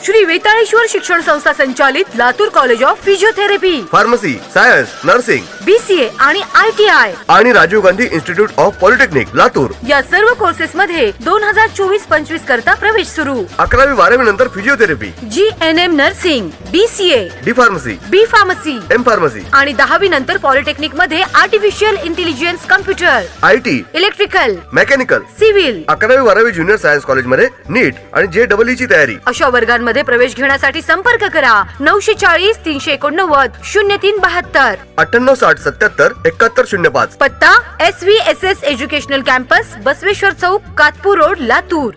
श्री वेताळेश्वर शिक्षण संस्था संचालित Latur college of physiotherapy, pharmacy, science, nursing, BCA आणि ITI आणि Rajiv Gandhi institute of polytechnic Latur या सर्व कोर्सेस मध्ये 2024-25 करता प्रवेश सुरू। 11वी-12वी नंतर physiotherapy, GNM nursing, BCA, D pharmacy, B pharmacy, M pharmacy आणि 10वी नंतर पॉलिटेक्निक मध्ये artificial intelligence, computer, IT, electrical, mechanical, civil 11वी-12वी ज्युनियर सायन्स कॉलेज मध्ये नीट आणि JEE ची तयारी। अशा वर्गांमध्ये प्रवेश घेण्यासाठी संपर्क करा 940 389 0372, 9860777105। पत्ता SVSS एज्युकेशनल कॅम्पस, बसवेश्वर चौक, कातपूर रोड, लातूर।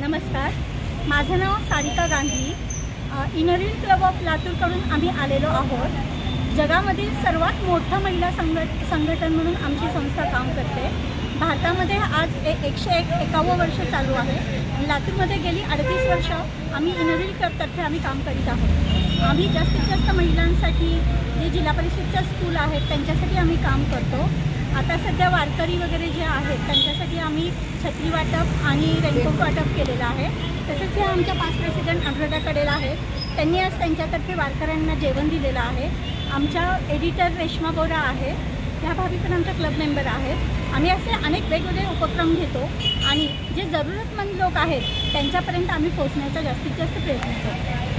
नमस्कार, माझं नाव सारिका गांधी। इनरिल क्लब ऑफ लातूरकडून आम्ही आलेलो आहोत। जगामधील सर्वात मोठं महिला संघटन म्हणून आमची संस्था काम करते। भारतामध्ये आज 101 वर्ष चालू आहे। लातूरमध्ये गेली 38 वर्ष आम्ही इनरिल क्लबतर्फे आम्ही काम करीत आहोत। आम्ही जास्तीत जास्त महिलांसाठी जे जिल्हा परिषदच्या स्कूल आहेत त्यांच्यासाठी आम्ही काम करतो। आता सध्या वारकरी वगैरे जे आहेत त्यांच्यासाठी आम्ही छत्री वाटप आणि रेनकोट वाटप केलेलं आहे। तसेच हे आमच्या पास्ट प्रेसिडेंट अनुराधाकडे आहेत, त्यांनी आज त्यांच्यातर्फे वारकऱ्यांना जेवण दिलेलं आहे। आमच्या एडिटर रेश्मा बोरा आहे, ह्या भाभी पण आमच्या क्लब मेंबर आहेत। आम्ही असे अनेक वेगवेगळे उपक्रम घेतो आणि जे जरूरतमंद लोक आहेत त्यांच्यापर्यंत आम्ही पोहोचण्याचा जास्तीत जास्त प्रयत्न करतो।